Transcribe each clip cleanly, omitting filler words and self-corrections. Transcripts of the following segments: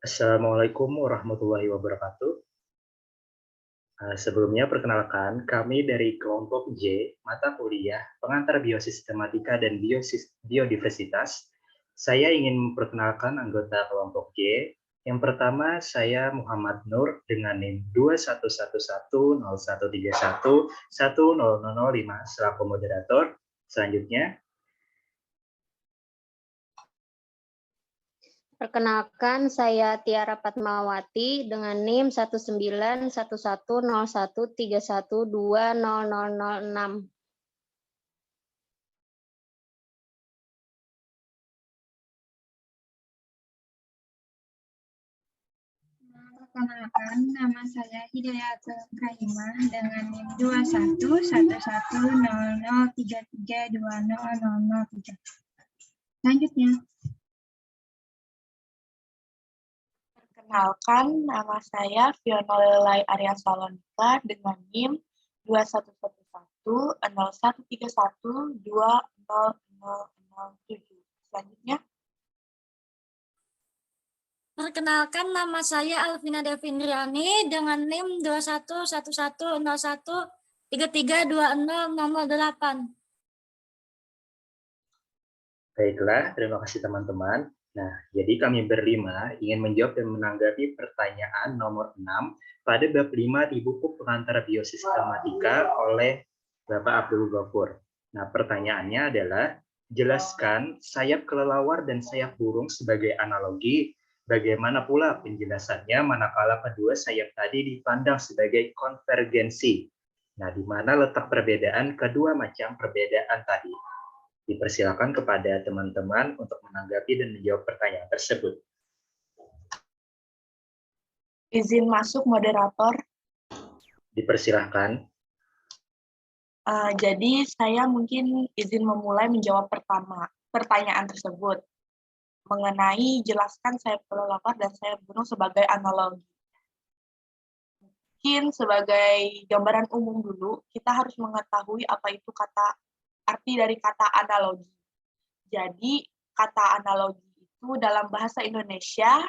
Assalamualaikum warahmatullahi wabarakatuh. Sebelumnya perkenalkan, kami dari kelompok J, mata kuliah Pengantar Biosistematika dan Biodiversitas. Saya ingin memperkenalkan anggota kelompok J. Yang pertama, saya Muhammad Nur dengan NIM 21110131100005 selaku moderator. Selanjutnya, perkenalkan, saya Tiara Fatmawati dengan NIM 1911013120006. Perkenalkan, nama saya Hidayatul Karimah dengan NIM 21110033200003. Selanjutnya. Perkenalkan, nama saya Fiona Lelai Arya Salonika dengan NIM 21110131200007. Selanjutnya. Perkenalkan, nama saya Alvina Devindriani dengan NIM 211101332008. baiklah, terima kasih teman-teman. Nah, jadi kami berlima ingin menjawab dan menanggapi pertanyaan nomor 6 pada bab 5 di buku Pengantar Biosistematika oleh Bapak Abdul Ghafur. Nah, pertanyaannya adalah, jelaskan sayap kelelawar dan sayap burung sebagai analogi. Bagaimana pula penjelasannya manakala kedua sayap tadi dipandang sebagai konvergensi? Nah, di mana letak perbedaan kedua macam perbedaan tadi? Dipersilakan kepada teman-teman untuk menanggapi dan menjawab pertanyaan tersebut. Izin masuk moderator. Dipersilahkan. Jadi saya mungkin izin memulai menjawab pertanyaan tersebut mengenai jelaskan sayap kelelawar dan sayap burung sebagai analogi. Mungkin sebagai gambaran umum dulu, kita harus mengetahui apa itu arti dari kata analogi. Jadi, kata analogi itu dalam bahasa Indonesia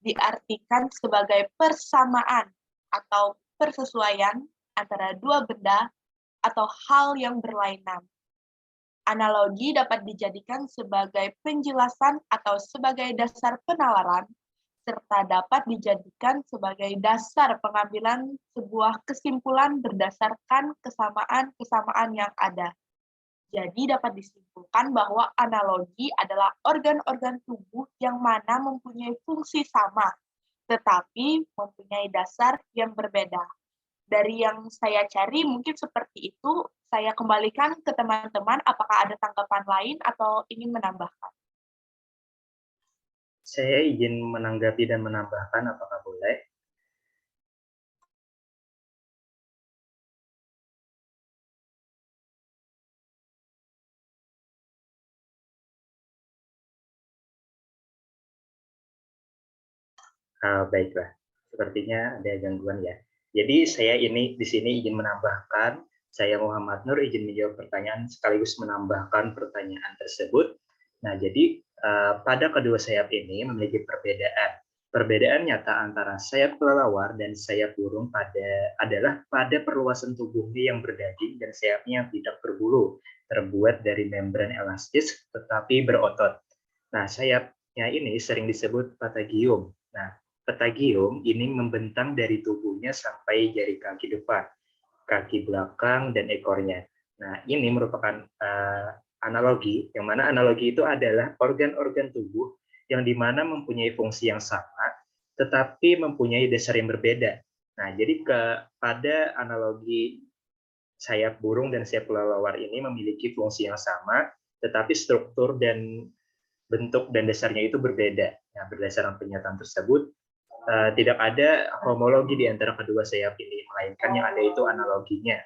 diartikan sebagai persamaan atau persesuaian antara dua benda atau hal yang berlainan. Analogi dapat dijadikan sebagai penjelasan atau sebagai dasar penalaran, serta dapat dijadikan sebagai dasar pengambilan sebuah kesimpulan berdasarkan kesamaan-kesamaan yang ada. Jadi dapat disimpulkan bahwa analogi adalah organ-organ tubuh yang mana mempunyai fungsi sama, tetapi mempunyai dasar yang berbeda. Dari yang saya cari mungkin seperti itu, saya kembalikan ke teman-teman apakah ada tanggapan lain atau ingin menambahkan. Saya izin menanggapi dan menambahkan, apakah boleh? Baiklah, sepertinya ada gangguan ya. Jadi saya di sini izin menambahkan, saya Muhammad Nur izin menjawab pertanyaan sekaligus menambahkan pertanyaan tersebut. Nah, jadi pada kedua sayap ini memiliki perbedaan. Perbedaan nyata antara sayap kelelawar dan sayap burung adalah pada perluasan tubuhnya yang berdaging dan sayapnya yang tidak berbulu, terbuat dari membran elastis tetapi berotot. Nah, sayapnya ini sering disebut patagium. Nah, patagium ini membentang dari tubuhnya sampai jari kaki depan, kaki belakang, dan ekornya. Nah, ini merupakan analogi, yang mana analogi itu adalah organ-organ tubuh yang dimana mempunyai fungsi yang sama, tetapi mempunyai dasar yang berbeda. Nah, jadi pada analogi sayap burung dan sayap kelelawar ini memiliki fungsi yang sama, tetapi struktur dan bentuk dan dasarnya itu berbeda. Nah, berdasarkan pernyataan tersebut, tidak ada homologi di antara kedua sayap ini, melainkan yang ada itu analoginya.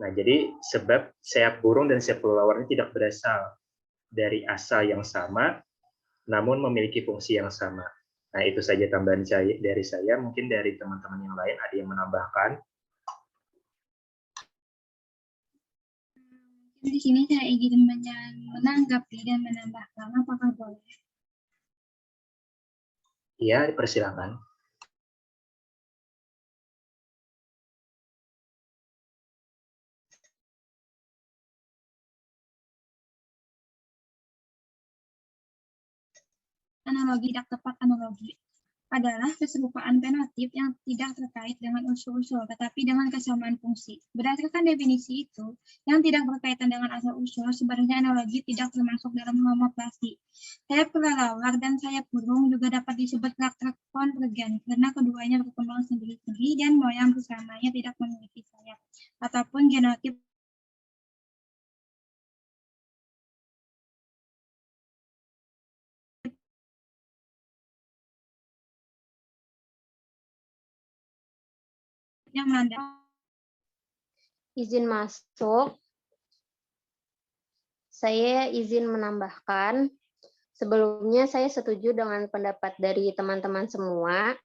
Nah, jadi sebab sayap burung dan sayap kelelawar ini tidak berasal dari asal yang sama, namun memiliki fungsi yang sama. Nah, itu saja tambahan dari saya. Mungkin dari teman-teman yang lain ada yang menambahkan. Di sini saya ingin menanggapi dan menambahkan, apakah boleh? Iya, dipersilakan. Analogi tidak tepat analogi adalah keserupaan fenotip yang tidak terkait dengan usul-usul, tetapi dengan kesamaan fungsi. Berdasarkan definisi itu, yang tidak berkaitan dengan asal-usul, sebenarnya analogi tidak termasuk dalam homoplasi. Sayap kelelawar dan sayap burung juga dapat disebut karakter konvergen, karena keduanya berkembang sendiri-sendiri dan moyang bersamanya tidak memiliki sayap, ataupun genotip yang melanda. Izin masuk. Saya izin menambahkan. Sebelumnya saya setuju dengan pendapat dari teman-teman semua.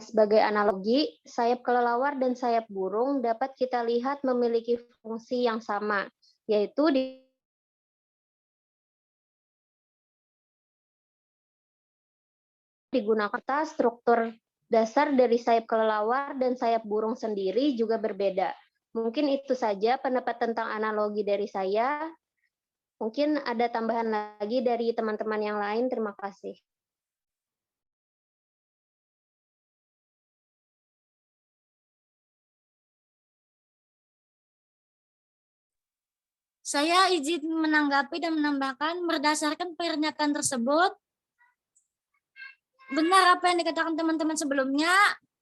Sebagai analogi, sayap kelelawar dan sayap burung dapat kita lihat memiliki fungsi yang sama, yaitu digunakan struktur dasar dari sayap kelelawar dan sayap burung sendiri juga berbeda. Mungkin itu saja pendapat tentang analogi dari saya. Mungkin ada tambahan lagi dari teman-teman yang lain. Terima kasih. Saya izin menanggapi dan menambahkan berdasarkan pernyataan tersebut, benar apa yang dikatakan teman-teman sebelumnya,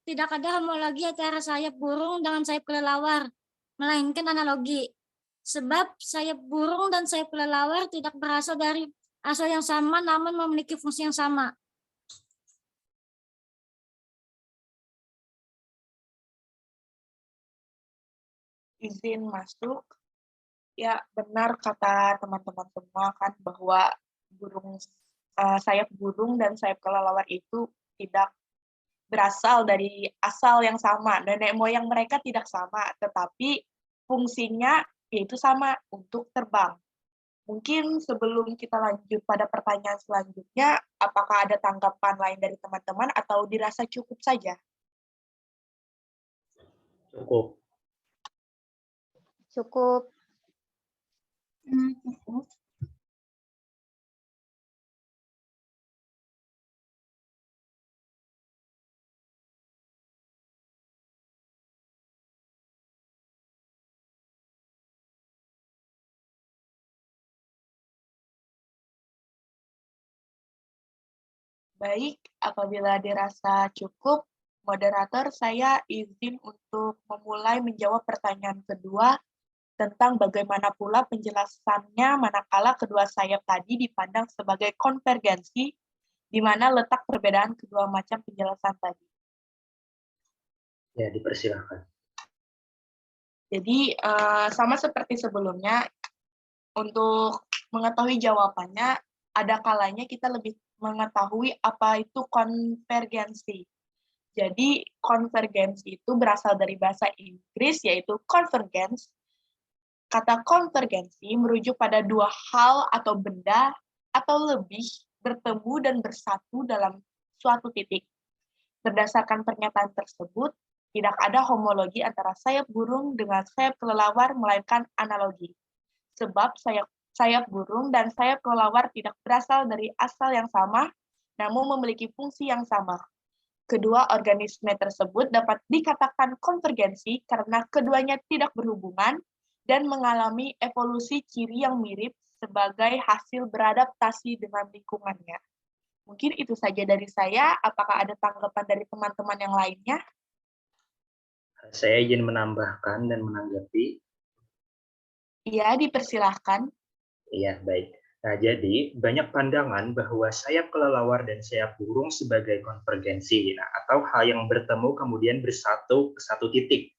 tidak ada homologi antara sayap burung dengan sayap kelelawar, melainkan analogi. Sebab sayap burung dan sayap kelelawar tidak berasal dari asal yang sama, namun memiliki fungsi yang sama. Izin masuk. Ya, benar kata teman-teman semua kan bahwa sayap burung dan sayap kelelawar itu tidak berasal dari asal yang sama. Nenek moyang mereka tidak sama, tetapi fungsinya yaitu sama untuk terbang. Mungkin sebelum kita lanjut pada pertanyaan selanjutnya, apakah ada tanggapan lain dari teman-teman atau dirasa cukup saja? Cukup. Cukup. Cukup. Baik, apabila dirasa cukup, moderator saya izin untuk memulai menjawab pertanyaan kedua tentang bagaimana pula penjelasannya manakala kedua sayap tadi dipandang sebagai konvergensi, di mana letak perbedaan kedua macam penjelasan tadi. Ya, dipersilakan. Jadi, sama seperti sebelumnya, untuk mengetahui jawabannya, ada kalanya kita lebih mengetahui apa itu konvergensi. Jadi, konvergensi itu berasal dari bahasa Inggris, yaitu convergence. Kata konvergensi merujuk pada dua hal atau benda atau lebih bertemu dan bersatu dalam suatu titik. Berdasarkan pernyataan tersebut, tidak ada homologi antara sayap burung dengan sayap kelelawar, melainkan analogi. Sebab sayap burung dan sayap kelelawar tidak berasal dari asal yang sama, namun memiliki fungsi yang sama. Kedua organisme tersebut dapat dikatakan konvergensi karena keduanya tidak berhubungan dan mengalami evolusi ciri yang mirip sebagai hasil beradaptasi dengan lingkungannya. Mungkin itu saja dari saya. Apakah ada tanggapan dari teman-teman yang lainnya? Saya izin menambahkan dan menanggapi. Iya, dipersilahkan. Iya, baik. Nah, jadi banyak pandangan bahwa sayap kelelawar dan sayap burung sebagai konvergensi, atau hal yang bertemu kemudian bersatu ke satu titik.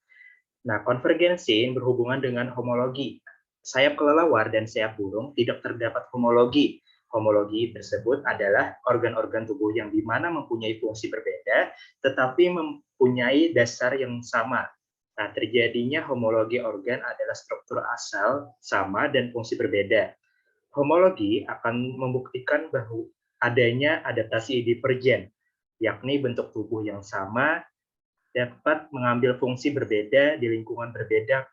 Nah, konvergensi berhubungan dengan homologi. Sayap kelelawar dan sayap burung tidak terdapat homologi. Homologi tersebut adalah organ-organ tubuh yang dimana mempunyai fungsi berbeda, tetapi mempunyai dasar yang sama. Nah, terjadinya homologi organ adalah struktur asal sama dan fungsi berbeda. Homologi akan membuktikan bahwa adanya adaptasi divergen yakni bentuk tubuh yang sama dapat mengambil fungsi berbeda di lingkungan berbeda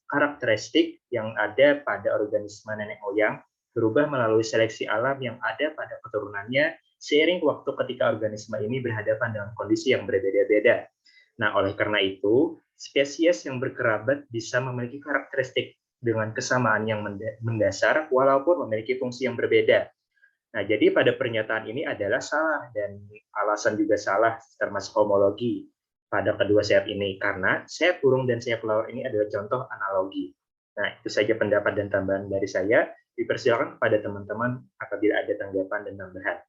karakteristik yang ada pada organisme nenek moyang berubah melalui seleksi alam yang ada pada keturunannya seiring waktu ketika organisme ini berhadapan dengan kondisi yang berbeda-beda. Nah, oleh karena itu, spesies yang berkerabat bisa memiliki karakteristik dengan kesamaan yang mendasar walaupun memiliki fungsi yang berbeda. Nah, jadi pada pernyataan ini adalah salah dan alasan juga salah termasuk homologi pada kedua sayap ini karena sayap burung dan sayap kelelawar ini adalah contoh analogi. Nah, itu saja pendapat dan tambahan dari saya. Dipersilakan kepada teman-teman apabila ada tanggapan dan tambahan.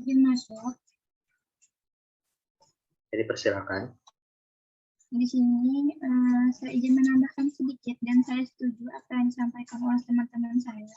Izin masuk. Jadi persilakan. Di sini saya izin menambahkan sedikit dan saya setuju apa yang disampaikan oleh teman-teman saya.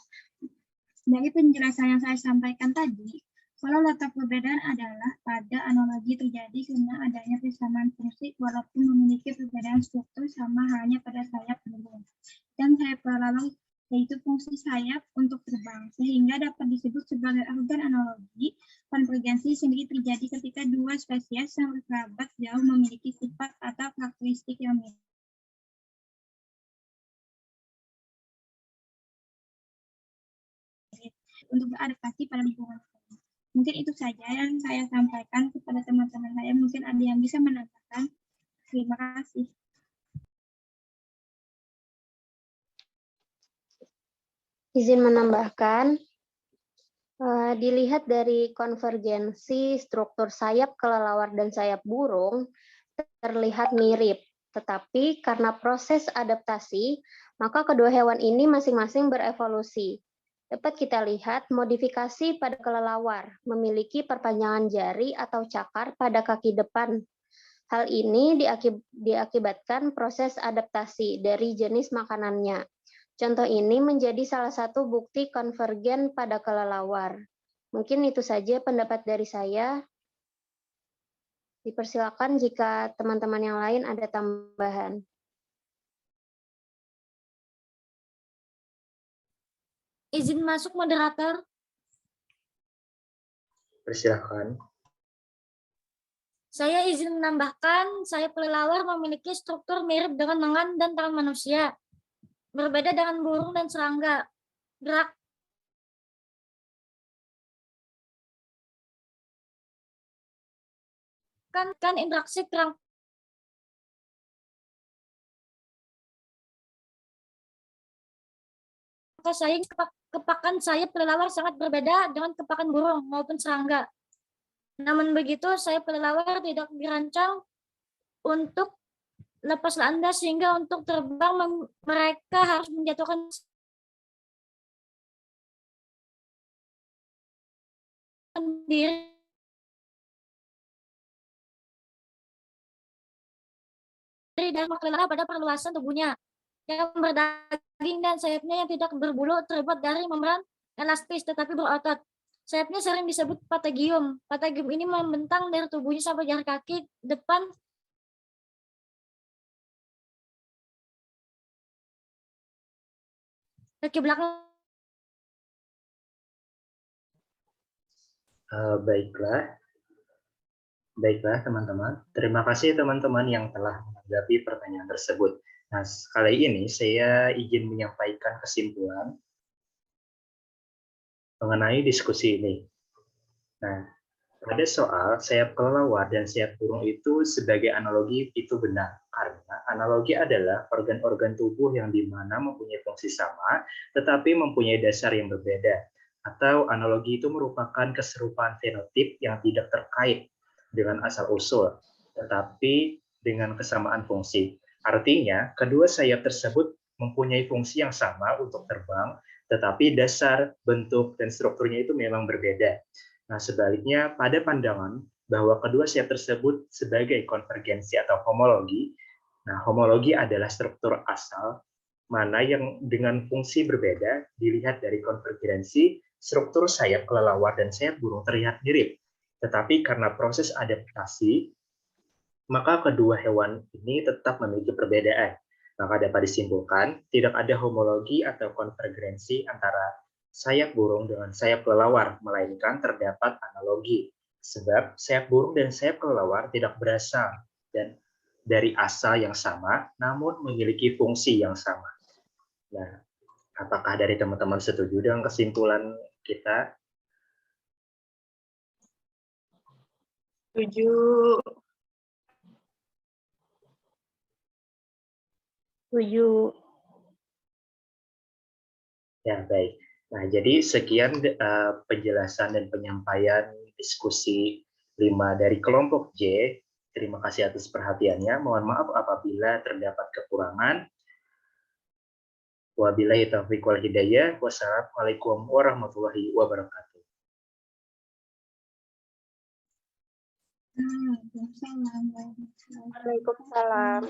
Dari penjelasan yang saya sampaikan tadi, kalau letak perbedaan adalah pada analogi terjadi karena adanya persamaan fungsi walaupun memiliki perbedaan struktur sama halnya pada sayap burung dan sayap kelelawar, yaitu fungsi sayap untuk terbang, sehingga dapat disebut sebagai organ analogi. Konvergensi sendiri terjadi ketika dua spesies yang berkerabat jauh memiliki sifat atau karakteristik yang mirip. Untuk beradaptasi pada lingkungan. Mungkin itu saja yang saya sampaikan kepada teman-teman saya. Mungkin ada yang bisa menambahkan. Terima kasih. Izin menambahkan, dilihat dari konvergensi struktur sayap kelelawar dan sayap burung terlihat mirip, tetapi karena proses adaptasi, maka kedua hewan ini masing-masing berevolusi. Dapat kita lihat modifikasi pada kelelawar, memiliki perpanjangan jari atau cakar pada kaki depan. Hal ini diakibatkan proses adaptasi dari jenis makanannya. Contoh ini menjadi salah satu bukti konvergen pada kelelawar. Mungkin itu saja pendapat dari saya. Dipersilakan jika teman-teman yang lain ada tambahan. Izin masuk moderator. Persilakan. Saya izin menambahkan, sayap kelelawar memiliki struktur mirip dengan lengan dan tangan manusia. Berbeda dengan burung dan serangga. Gerakan interaksi kerangka saing kepakan sayap kelelawar sangat berbeda dengan kepakan burung maupun serangga. Namun begitu, sayap kelelawar tidak dirancang untuk lepas landas sehingga untuk terbang mereka harus menjatuhkan diri dan kelelawar pada perluasan tubuhnya yang berdaging dan sayapnya yang tidak berbulu terbuat dari membran elastis tetapi berotot. Sayapnya sering disebut patagium. Patagium ini membentang dari tubuhnya sampai jari kaki depan kaki belakang. Baiklah teman-teman. Terima kasih teman-teman yang telah menanggapi pertanyaan tersebut. Nah, kali ini saya izin menyampaikan kesimpulan mengenai diskusi ini. Nah, pada soal sayap kelelawar dan sayap burung itu sebagai analogi itu benar, karena analogi adalah organ-organ tubuh yang dimana mempunyai fungsi sama, tetapi mempunyai dasar yang berbeda. Atau analogi itu merupakan keserupaan fenotip yang tidak terkait dengan asal-usul, tetapi dengan kesamaan fungsi. Artinya, kedua sayap tersebut mempunyai fungsi yang sama untuk terbang, tetapi dasar, bentuk, dan strukturnya itu memang berbeda. Nah, sebaliknya, pada pandangan bahwa kedua sayap tersebut sebagai konvergensi atau homologi, nah, homologi adalah struktur asal, mana yang dengan fungsi berbeda, dilihat dari konvergensi, struktur sayap kelelawar dan sayap burung terlihat mirip. Tetapi karena proses adaptasi, maka kedua hewan ini tetap memiliki perbedaan. Maka dapat disimpulkan, tidak ada homologi atau konvergensi antara sayap burung dengan sayap kelelawar, melainkan terdapat analogi. Sebab sayap burung dan sayap kelelawar tidak berasal dan dari asal yang sama, namun memiliki fungsi yang sama. Nah, apakah dari teman-teman setuju dengan kesimpulan kita? Setuju. Setuju. Ya, baik. Nah, jadi sekian penjelasan dan penyampaian diskusi 5 dari kelompok J. Terima kasih atas perhatiannya. Mohon maaf apabila terdapat kekurangan. Wabillahi taufiq wal hidayah. Wassalamualaikum warahmatullahi wabarakatuh. Waalaikumsalam. Waalaikumsalam.